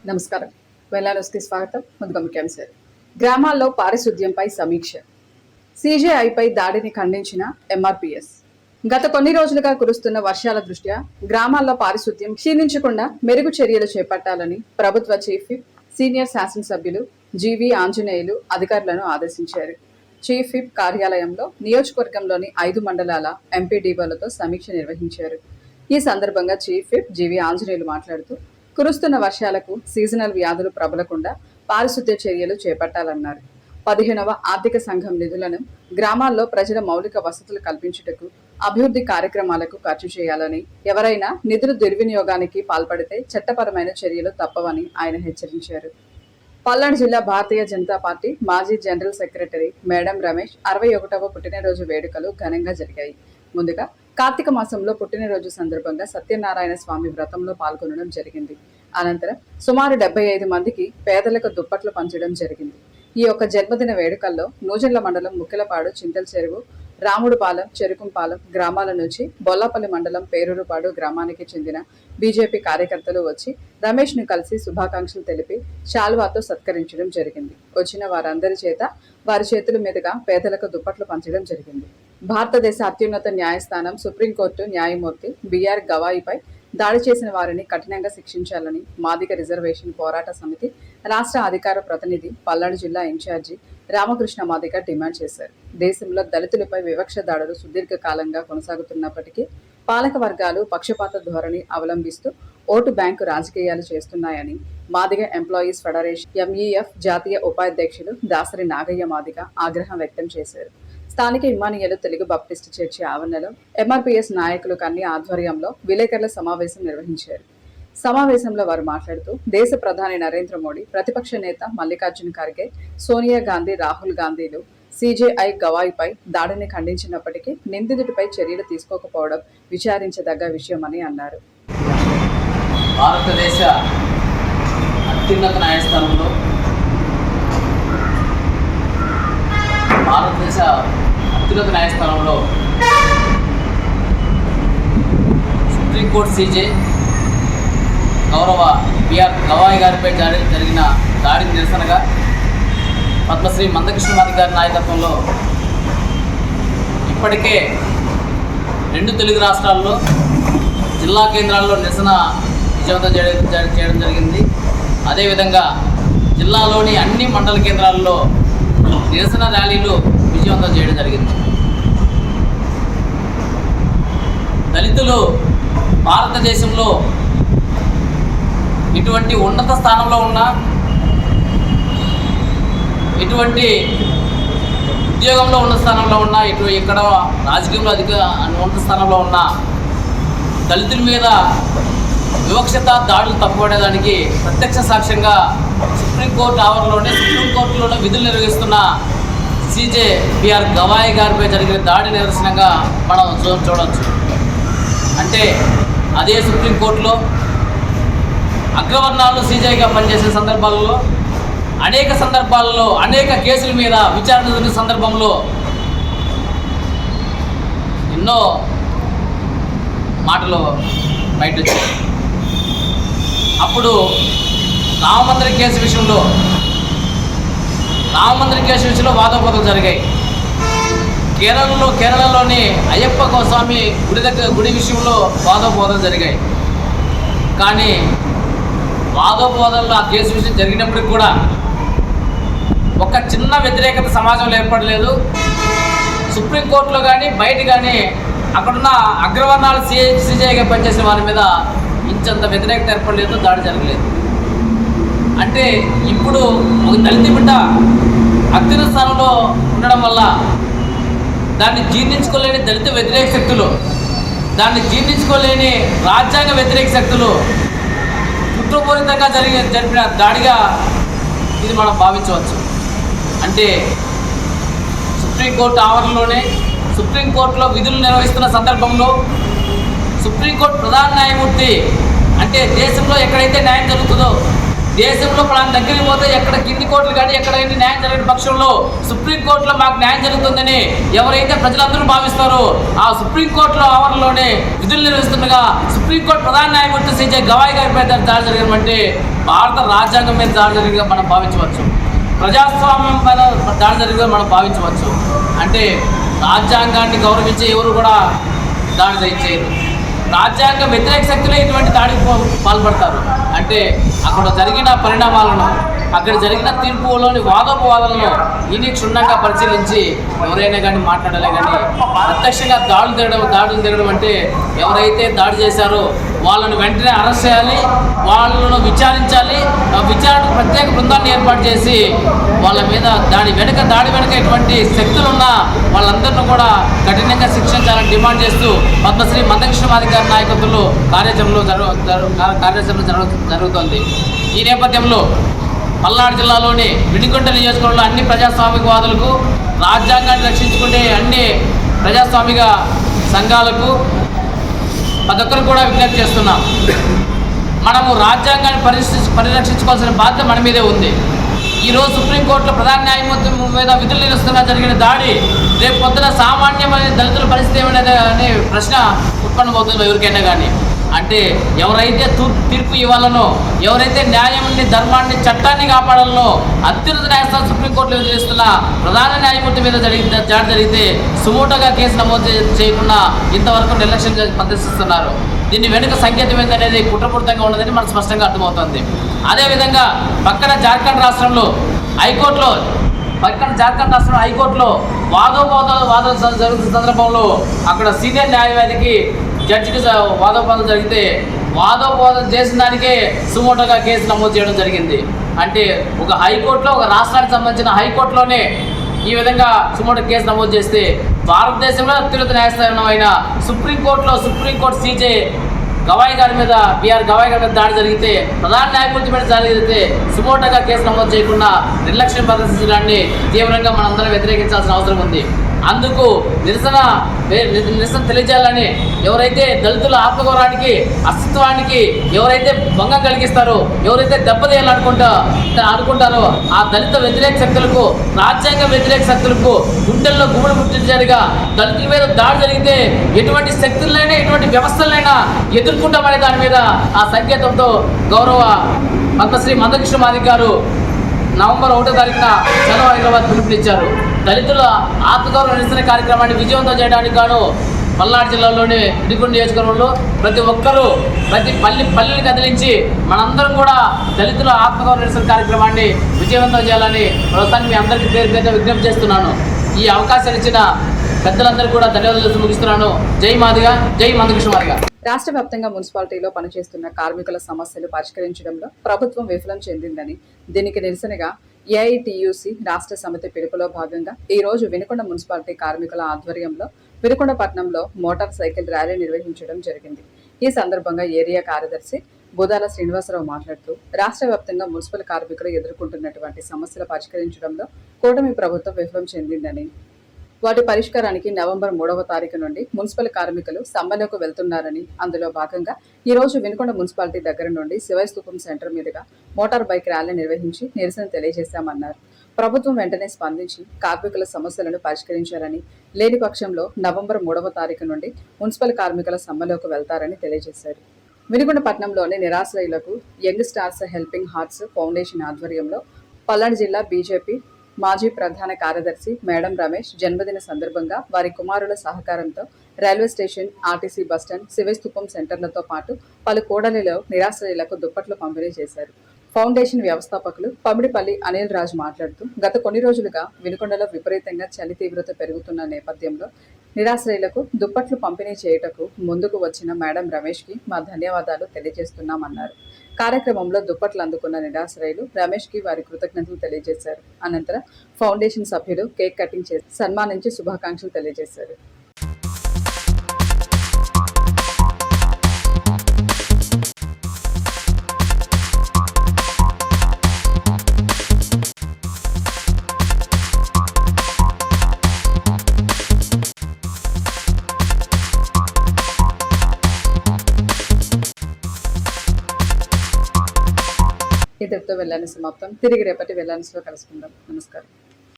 నమస్కారం. వెల్లానోస్కి స్వాగతం. ముందుగా ముఖ్యాంశాలు. గ్రామాల్లో పారిశుద్ధ్యంపై సమీక్ష. సీజేఐపై దాడిని ఖండించిన ఎంఆర్పీఎస్. గత కొన్ని రోజులుగా కురుస్తున్న వర్షాల దృష్ట్యా గ్రామాల్లో పారిశుద్ధ్యం క్షీణించకుండా మెరుగు చర్యలు చేపట్టాలని ప్రభుత్వ చీఫ్ విప్, సీనియర్ శాసనసభ్యులు జీవీ ఆంజనేయులు అధికారులను ఆదేశించారు. చీఫ్ విప్ కార్యాలయంలో నియోజకవర్గంలోని 5 మండలాల ఎంపీడీఓలతో సమీక్ష నిర్వహించారు. ఈ సందర్భంగా చీఫ్ విప్ జీవీ ఆంజనేయులు మాట్లాడుతూ కురుస్తున్న వర్షాలకు సీజనల్ వ్యాధులు ప్రబలకుండా పారిశుద్ధ్య చర్యలు చేపట్టాలన్నారు. 15వ ఆర్థిక సంఘం నిధులను గ్రామాల్లో ప్రజల మౌలిక వసతులు కల్పించుటకు, అభివృద్ధి కార్యక్రమాలకు ఖర్చు చేయాలని, ఎవరైనా నిధుల దుర్వినియోగానికి పాల్పడితే చట్టపరమైన చర్యలు తప్పవని ఆయన హెచ్చరించారు. పల్నాడు జిల్లా భారతీయ జనతా పార్టీ మాజీ జనరల్ సెక్రటరీ మేడం రమేష్ 61వ పుట్టినరోజు వేడుకలు ఘనంగా జరిగాయి. ముందుగా కార్తీక మాసంలో పుట్టినరోజు సందర్భంగా సత్యనారాయణ స్వామి వ్రతంలో పాల్గొనడం జరిగింది. అనంతరం సుమారు 75 మందికి పేదలకు దుప్పట్లు పంచడం జరిగింది. ఈ యొక్క జన్మదిన వేడుకల్లో నూజెండ్ల మండలం ముక్కెలపాడు, చింతల చెరువు, రాముడుపాలెం, చెరుకుంపాలెం గ్రామాల నుంచి బొల్లాపల్లి మండలం పేరూరుపాడు గ్రామానికి చెందిన బీజేపీ కార్యకర్తలు వచ్చి రమేష్ ను కలిసి శుభాకాంక్షలు తెలిపి శాల్వాతో సత్కరించడం జరిగింది. వచ్చిన వారందరి చేత వారి చేతుల మీదుగా పేదలకు దుప్పట్లు పంచడం జరిగింది. భారతదేశ అత్యున్నత న్యాయస్థానం సుప్రీంకోర్టు న్యాయమూర్తి బిఆర్ గవాయిపై దాడి చేసిన వారిని కఠినంగా శిక్షించాలని మాదిగ రిజర్వేషన్ పోరాట సమితి రాష్ట్ర అధికార ప్రతినిధి పల్నాడు జిల్లా ఇన్ఛార్జి రామకృష్ణ మాదిగ డిమాండ్ చేశారు. దేశంలో దళితులపై వివక్ష దాడులు సుదీర్ఘ కాలంగా కొనసాగుతున్నప్పటికీ పాలక వర్గాలు పక్షపాత ధోరణి అవలంబిస్తూ ఓటు బ్యాంకు రాజకీయాలు చేస్తున్నాయని మాదిగ ఎంప్లాయీస్ ఫెడరేషన్ ఎంఈఎఫ్ జాతీయ ఉపాధ్యక్షులు దాసరి నాగయ్య మాదిగ ఆగ్రహం వ్యక్తం చేశారు. స్థానిక ఇమ్మానియలు తెలుగు బాప్టిస్ట్ చర్చి ఆవరణలో ఎంఆర్పీఎస్ నాయకులు కన్నీ ఆధ్వర్యంలో విలేకరుల సమావేశం నిర్వహించారు. సమావేశంలో వారు మాట్లాడుతూ దేశ ప్రధాని నరేంద్ర మోడీ, ప్రతిపక్ష నేత మల్లికార్జున ఖర్గే, సోనియా గాంధీ, రాహుల్ గాంధీలు సీజేఐ గవాయిపై దాడిని ఖండించినప్పటికీ నిందితుడిపై చర్యలు తీసుకోకపోవడం విచారించదగ్గ విషయమని అన్నారు. భారతదేశ అత్యున్నత న్యాయస్థానంలో సుప్రీంకోర్టు సీజే గౌరవ బిఆర్ గవాయి గారిపై జరిగిన దాడికి నిరసనగా పద్మశ్రీ మందకృష్ణ మాదిగ గారి నాయకత్వంలో ఇప్పటికే 2 తెలుగు రాష్ట్రాల్లో జిల్లా కేంద్రాల్లో నిరసన విజయవంతం చేయడం జరిగింది. అదేవిధంగా జిల్లాలోని అన్ని మండల కేంద్రాల్లో నిరసన ర్యాలీలు విజయవంతం చేయడం జరిగింది. దళితులు భారతదేశంలో ఇటువంటి ఉన్నత స్థానంలో ఉన్న, ఇటువంటి ఉద్యోగంలో ఉన్న స్థానంలో ఉన్న, ఇక్కడ రాజకీయంలో ఉన్నత స్థానంలో ఉన్న దళితుల మీద వివక్షత దాడులు తప్పుపడేదానికి ప్రత్యక్ష సాక్ష్యంగా సుప్రీంకోర్టులోనే విధులు నిర్వహిస్తున్న సీజే బిఆర్ గవాయి గారిపై జరిగిన దాడి నిదర్శనంగా మనం చూడవచ్చు. అంటే అదే సుప్రీంకోర్టులో అగ్రవర్ణాలు సీజేగా పనిచేసే సందర్భాల్లో అనేక కేసుల మీద విచారణ జరిగిన సందర్భంలో ఎన్నో మాటలు బయట వచ్చాయి. అప్పుడు రామమందిర కేసు విషయంలో వాదోపవాదాలు జరిగాయి. కేరళలోని అయ్యప్ప స్వామి గుడి విషయంలో వాదోపవాదాలు జరిగాయి. కానీ వాదోపవాదాల్లో ఆ కేసు విషయం జరిగినప్పటికి కూడా ఒక చిన్న వ్యతిరేకత సమాజంలో ఏర్పడలేదు. సుప్రీంకోర్టులో కానీ బయట కానీ అక్కడున్న అగ్రవర్ణాలు సీజేగా పనిచేసిన వారి మీద ఇంచంత వ్యతిరేకత ఏర్పడలేదు, దాడి జరగలేదు. అంటే ఇప్పుడు ఒక దళిత బిడ్డ అత్యున్నత స్థానంలో ఉండడం వల్ల దాన్ని జీర్ణించుకోలేని దళిత వ్యతిరేక శక్తులు, దాన్ని జీర్ణించుకోలేని రాజ్యాంగ వ్యతిరేక శక్తులు కుట్రపూరితంగా జరిపిన దాడిగా ఇది మనం భావించవచ్చు. అంటే సుప్రీంకోర్టు ఆవరణలోనే సుప్రీంకోర్టులో విధులు నిర్వహిస్తున్న సందర్భంలో సుప్రీంకోర్టు ప్రధాన న్యాయమూర్తి, అంటే దేశంలో ఎక్కడైతే న్యాయం జరుగుతుందో దేశంలో మనం దగ్గరికి పోతే ఎక్కడ కింది కోర్టులు కానీ ఎక్కడైనా న్యాయం జరిగిన పక్షంలో సుప్రీంకోర్టులో మాకు న్యాయం జరుగుతుందని ఎవరైతే ప్రజలందరూ భావిస్తారో ఆ సుప్రీంకోర్టులో ఆవరణలోనే విధులు నిర్వహిస్తుండగా సుప్రీంకోర్టు ప్రధాన న్యాయమూర్తి సిజే గవాయ్ గారిపై దాడి జరిగినటువంటి భారత రాజ్యాంగం మీద దాడి జరిగిగా మనం భావించవచ్చు. ప్రజాస్వామ్యం పైన దాడి జరిగిగా మనం భావించవచ్చు. అంటే రాజ్యాంగాన్ని గౌరవించే ఎవరు కూడా దాడి చేయరు. రాజ్యాంగ వ్యతిరేక శక్తులే ఇటువంటి దాడికి పాల్పడతారు. అంటే అక్కడ జరిగిన పరిణామాలను, అక్కడ జరిగిన తీర్పులోని వాదోపవాదాలను ఈయన క్షుణ్ణంగా పరిశీలించి ఎవరైనా కానీ మాట్లాడాలి. కానీ ప్రత్యక్షంగా దాడులు తిరగడం అంటే ఎవరైతే దాడి చేశారో వాళ్ళను వెంటనే అరెస్ట్ చేయాలి, వాళ్ళను విచారించాలి. విచారణకు ప్రత్యేక బృందాన్ని ఏర్పాటు చేసి వాళ్ళ మీద దాడి వెనుక ఎటువంటి శక్తులున్నా వాళ్ళందరినీ కూడా కఠినంగా శిక్షించాలని డిమాండ్ చేస్తూ పద్మశ్రీ మందకృష్ణ మాదిగారి నాయకత్వంలో కార్యాచరణ జరుగుతోంది. ఈ నేపథ్యంలో పల్నాడు జిల్లాలోని వినుకొండ నియోజకవర్గంలో అన్ని ప్రజాస్వామికవాదులకు, రాజ్యాంగాన్ని రక్షించుకునే అన్ని ప్రజాస్వామిక సంఘాలకు ప్రతి ఒక్కరు కూడా విజ్ఞప్తి చేస్తున్నాం. మనము రాజ్యాంగాన్ని పరిరక్షించుకోవాల్సిన బాధ్యత మన మీదే ఉంది. ఈరోజు సుప్రీంకోర్టులో ప్రధాన న్యాయమూర్తి మీద విధులు నిర్వహిస్తున్న జరిగిన దాడి రేపు పొద్దున సామాన్యమైన దళితుల పరిస్థితి ఏమనేది అనే ప్రశ్న ఉత్పన్నమవుతుంది ఎవరికైనా కానీ. అంటే ఎవరైతే తీర్పు ఇవ్వాలనో, ఎవరైతే న్యాయాన్ని, ధర్మాన్ని, చట్టాన్ని కాపాడాలనో అత్యున్నత న్యాయస్థానం సుప్రీంకోర్టులో ఎదురిస్తున్న ప్రధాన న్యాయమూర్తి మీద దాడి జరిగితే సుమోటోగా కేసు నమోదు చేయకుండా ఇంతవరకు నిర్లక్ష్యంగా ప్రదర్శిస్తున్నారు. దీని వెనుక సంకేతం ఏంటనేది కుట్రపూరితంగా ఉన్నదని మనకు స్పష్టంగా అర్థమవుతుంది. అదేవిధంగా పక్కన జార్ఖండ్ రాష్ట్రంలో హైకోర్టులో వాదోపవాదాలు జరుగుతున్న సందర్భంలో అక్కడ సీనియర్ న్యాయవాదికి జడ్జికి వాదోపవాదం జరిగితే వాదోపవాదం చేసిన దానికే సుమోటోగా కేసు నమోదు చేయడం జరిగింది. అంటే ఒక హైకోర్టులో, ఒక రాష్ట్రానికి సంబంధించిన హైకోర్టులోనే ఈ విధంగా సుమోటో కేసు నమోదు చేస్తే భారతదేశంలో అత్యున్నత న్యాయస్థానం అయిన సుప్రీంకోర్టు సీజే గవాయ్ గారి మీద దాడి జరిగితే, ప్రధాన న్యాయమూర్తి మీద దాడి జరిగితే సుమోటోగా కేసు నమోదు చేయకుండా నిర్లక్ష్యం ప్రదర్శించడాన్ని తీవ్రంగా మనందరం వ్యతిరేకించాల్సిన అవసరం ఉంది. అందుకు నిరసన తెలియజేయాలని ఎవరైతే దళితుల ఆత్మగౌరవానికి, అస్తిత్వానికి ఎవరైతే భంగం కలిగిస్తారో, ఎవరైతే దెబ్బతీయాలనుకుంటారో ఆ దళిత వ్యతిరేక శక్తులకు, రాజ్యాంగ వ్యతిరేక శక్తులకు గుండెల్లో గుబులు పుట్టించారుగా దళితుల మీద దాడి జరిగితే ఎటువంటి శక్తులైనా, ఎటువంటి వ్యవస్థలైనా ఎదుర్కొంటామనే దాని మీద ఆ సంకేతంతో గౌరవ పద్మశ్రీ మందకృష్ణ మాదిగ గారు నవంబర్ 1వ తారీఖున చలో హైదరాబాద్ పిలుపునిచ్చారు. దళితుల ఆత్మగౌరవ నిరసన కార్యక్రమాన్ని విజయవంతం చేయడానికి గాను పల్నాడు జిల్లాలోని వినుకొండ నియోజకవర్గంలో ప్రతి ఒక్కరూ ప్రతి పల్లెని కదిలించి మనందరం కూడా దళితుల ఆత్మగౌరవ నిరసన కార్యక్రమాన్ని విజయవంతం చేయాలని ప్రస్తుతానికి మీ అందరికీ పేరు విజ్ఞప్తి చేస్తున్నాను. ఈ అవకాశాన్ని ఇచ్చిన పెద్దలందరూ కూడా ధన్యవాదాలు ముగిస్తున్నాను. జై మాదిగ, జై మందకృష్ణ మాదిగ. రాష్ట్ర వ్యాప్తంగా మున్సిపాలిటీలో పనిచేస్తున్న కార్మికుల సమస్యలు పరిష్కరించడంలో ప్రభుత్వం విఫలం చెందిందని, దీనికి నిరసనగా ఏఐటియుసి రాష్ట్ర సమితి పిలుపులో భాగంగా ఈ రోజు వినుకొండ మున్సిపాలిటీ కార్మికుల ఆధ్వర్యంలో వినుకొండ పట్టణంలో మోటార్ సైకిల్ ర్యాలీ నిర్వహించడం జరిగింది. ఈ సందర్భంగా ఏరియా కార్యదర్శి బుధాల శ్రీనివాసరావు మాట్లాడుతూ రాష్ట్ర వ్యాప్తంగా మున్సిపల్ కార్మికులు ఎదుర్కొంటున్నటువంటి సమస్యలు పరిష్కరించడంలో కూటమి ప్రభుత్వం విఫలం చెందిందని, వాటి పరిష్కారానికి నవంబర్ 3వ తారీఖు నుండి మున్సిపల్ కార్మికులు సమ్మెలోకి వెళ్తున్నారని, అందులో భాగంగా ఈ రోజు వినుకొండ మున్సిపాలిటీ దగ్గర నుండి శివస్తూపం సెంటర్ మీదుగా మోటార్ బైక్ ర్యాలీ నిర్వహించి నిరసన తెలియజేశామన్నారు. ప్రభుత్వం వెంటనే స్పందించి కార్మికుల సమస్యలను పరిష్కరించాలని, లేని పక్షంలో నవంబర్ 3వ తారీఖు నుండి మున్సిపల్ కార్మికుల సమ్మెలోకి వెళ్తారని తెలియజేశారు. వినుకొండ పట్టణంలోని నిరాశ్రయులకు young stars helping hearts foundation ఆధ్వర్యంలో పల్నాడు జిల్లా బీజేపీ మాజీ ప్రధాన కార్యదర్శి మేడం రమేష్ జన్మదిన సందర్భంగా వారి కుమారుల సహకారంతో రైల్వే స్టేషన్, ఆర్టీసీ బస్టాండ్, శివస్తూపం సెంటర్లతో పాటు పలు కూడలిలో నిరాశ్రయులకు దుప్పట్లు పంపిణీ చేశారు. ఫౌండేషన్ వ్యవస్థాపకులు పమిడిపల్లి అనిల్ రాజ్ మాట్లాడుతూ గత కొన్ని రోజులుగా వినుకొండలో విపరీతంగా చలి తీవ్రత పెరుగుతున్న నేపథ్యంలో నిరాశ్రయులకు దుప్పట్లు పంపిణీ చేయుటకు ముందుకు వచ్చిన మేడం రమేష్ కి మా ధన్యవాదాలు తెలియజేస్తున్నామన్నారు. కార్యక్రమంలో దుప్పట్లు అందుకున్న నిరాశ్రయులు రమేష్ కి వారి కృతజ్ఞతలు తెలియజేశారు. అనంతరం ఫౌండేషన్ సభ్యులు కేక్ కటింగ్ చేసి సన్మానించి శుభాకాంక్షలు తెలియజేశారు. ఇద్దరితో ఇంతటితో వెళ్ళాలని సమాప్తం. తిరిగి రేపటి వెళ్ళానిలో కలుసుకుందాం. నమస్కారం.